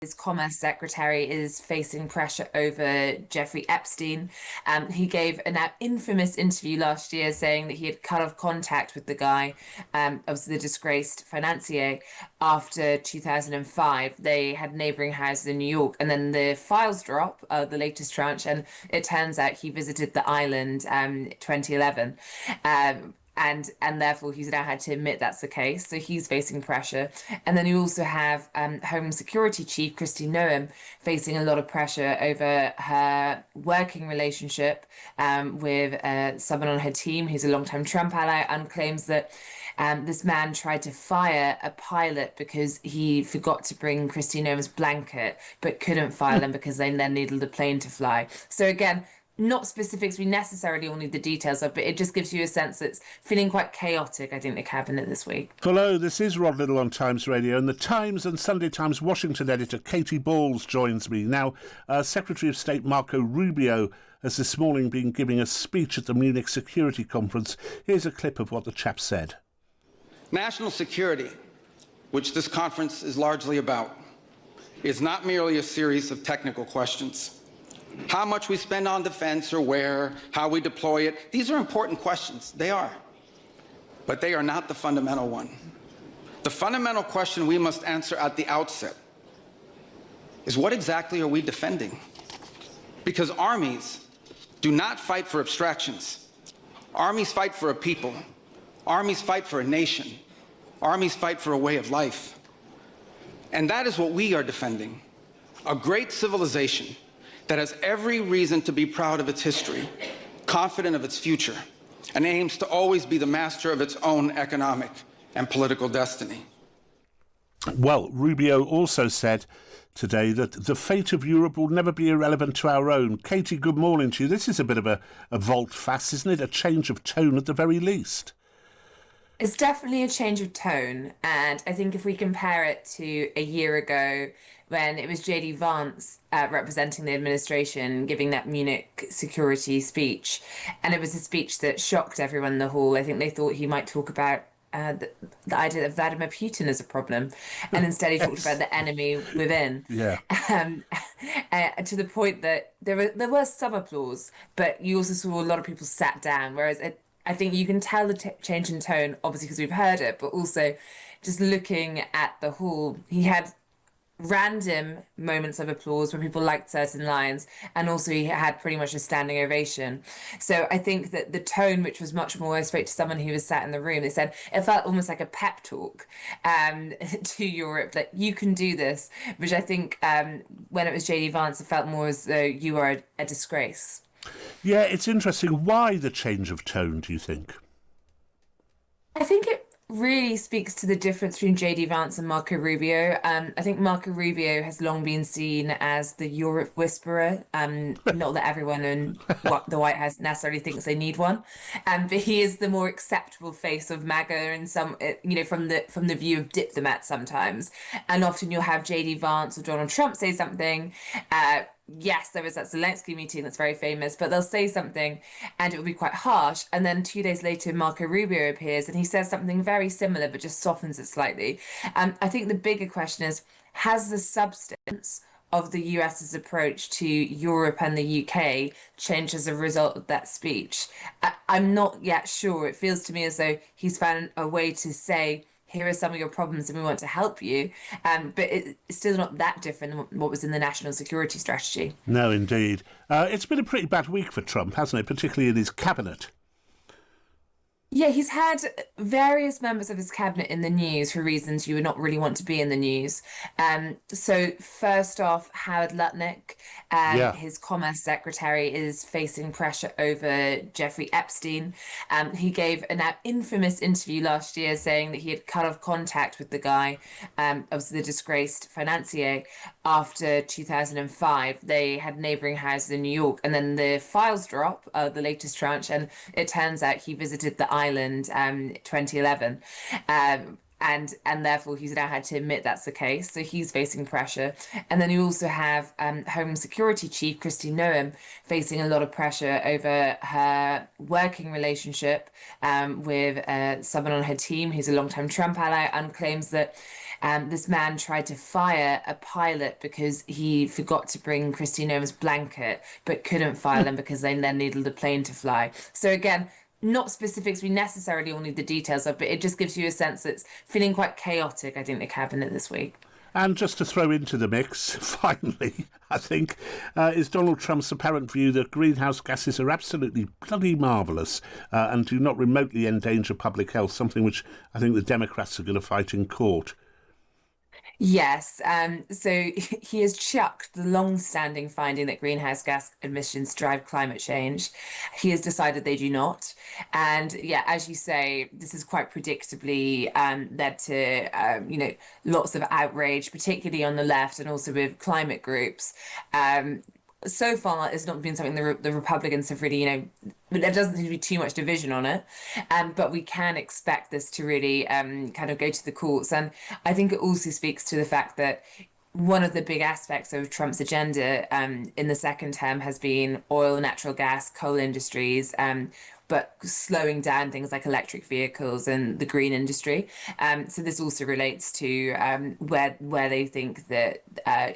His commerce secretary is facing pressure over Jeffrey Epstein. He gave a now infamous interview last year saying that he had cut off contact with the guy, obviously the disgraced financier, after 2005. They had neighboring houses in New York, and then the files drop, the latest tranche, and it turns out he visited the island 2011. And therefore he's now had to admit that's the case. So he's facing pressure. And then you also have Home Security Chief Kristi Noem facing a lot of pressure over her working relationship with someone on her team who's a longtime Trump ally, and claims that this man tried to fire a pilot because he forgot to bring Kristi Noem's blanket, but couldn't fire them because they then needed the plane to fly. So again, not specifics we necessarily all need the details of, but it just gives you a sense that it's feeling quite chaotic, I think, the cabinet this week. Hello, this is Rod Liddle on Times Radio, and the Times and Sunday Times Washington editor Katy Balls joins me. Now, Secretary of State Marco Rubio has this morning been giving a speech at the Munich Security Conference. Here's a clip of what the chap said. National security, which this conference is largely about, is not merely a series of technical questions. How much we spend on defense or where, how we deploy it, these are important questions. They are. But they are not the fundamental one. The fundamental question we must answer at the outset is, what exactly are we defending? Because armies do not fight for abstractions. Armies fight for a people. Armies fight for a nation. Armies fight for a way of life. And that is what we are defending. A great civilization that has every reason to be proud of its history, confident of its future, and aims to always be the master of its own economic and political destiny. Well, Rubio also said today that the fate of Europe will never be irrelevant to our own. Katy, good morning to you. This is a bit of a volte-face, isn't it? A change of tone at the very least. It's definitely a change of tone, and I think if we compare it to a year ago when it was JD Vance representing the administration giving that Munich security speech, and it was a speech that shocked everyone in the hall. I think they thought he might talk about the idea of Vladimir Putin as a problem, and instead he talked about the enemy within. Yeah. To the point that there was some applause, but you also saw a lot of people sat down, whereas I think you can tell the change in tone, obviously, because we've heard it, but also just looking at the hall, he had random moments of applause where people liked certain lines, and also he had pretty much a standing ovation. So I think that the tone, which was much more, I spoke to someone who was sat in the room, they said it felt almost like a pep talk to Europe, that you can do this, which I think when it was JD Vance, it felt more as though you are a disgrace. Yeah, it's interesting. Why the change of tone, do you think? I think it really speaks to the difference between JD Vance and Marco Rubio. I think Marco Rubio has long been seen as the Europe whisperer. Not that everyone in the White House necessarily thinks they need one, but he is the more acceptable face of MAGA, and some, from the view of diplomat sometimes. And often you'll have JD Vance or Donald Trump say something. Yes, there was that Zelensky meeting that's very famous, but they'll say something and it will be quite harsh. And then 2 days later, Marco Rubio appears and he says something very similar, but just softens it slightly. I think the bigger question is, has the substance of the US's approach to Europe and the UK changed as a result of that speech? I'm not yet sure. It feels to me as though he's found a way to say, here are some of your problems and we want to help you. But it's still not that different than what was in the national security strategy. No, indeed. It's been a pretty bad week for Trump, hasn't it? Particularly in his cabinet. Yeah, he's had various members of his cabinet in the news for reasons you would not really want to be in the news. So first off, Howard Lutnick, his commerce secretary, is facing pressure over Jeffrey Epstein. He gave a now infamous interview last year saying that he had cut off contact with the guy, obviously the disgraced financier, after 2005. They had neighboring houses in New York, and then the files drop, the latest tranche, and it turns out he visited the island 2011. And therefore he's now had to admit that's the case. So he's facing pressure. And then you also have Home Security Chief Kristi Noem facing a lot of pressure over her working relationship with someone on her team who's a longtime Trump ally, and claims that This man tried to fire a pilot because he forgot to bring Christine Noma's blanket, but couldn't fire them because they then needed the plane to fly. So again, not specifics we necessarily all need the details of, but it just gives you a sense that it's feeling quite chaotic, I think, the cabinet this week. And just to throw into the mix, finally, I think, is Donald Trump's apparent view that greenhouse gases are absolutely bloody marvellous and do not remotely endanger public health, something which I think the Democrats are going to fight in court. Yes, so he has chucked the long-standing finding that greenhouse gas emissions drive climate change. He has decided they do not. And yeah, as you say, this has quite predictably led to, lots of outrage, particularly on the left and also with climate groups. So far, it's not been something the Republicans have really, there doesn't seem to be too much division on it. But we can expect this to really kind of go to the courts. And I think it also speaks to the fact that one of the big aspects of Trump's agenda in the second term has been oil, natural gas, coal industries, but slowing down things like electric vehicles and the green industry. So this also relates to where they think that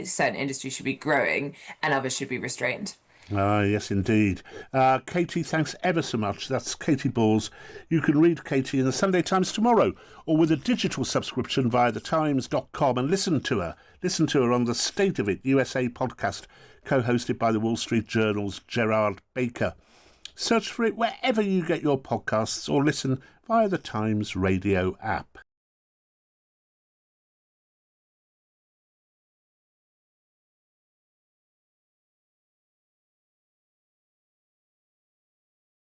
certain industries should be growing and others should be restrained. Ah, yes, indeed. Katy, thanks ever so much. That's Katy Balls. You can read Katy in the Sunday Times tomorrow or with a digital subscription via thetimes.com and listen to her. Listen to her on the State of It USA podcast, co-hosted by the Wall Street Journal's Gerard Baker. Search for it wherever you get your podcasts or listen via the Times radio app.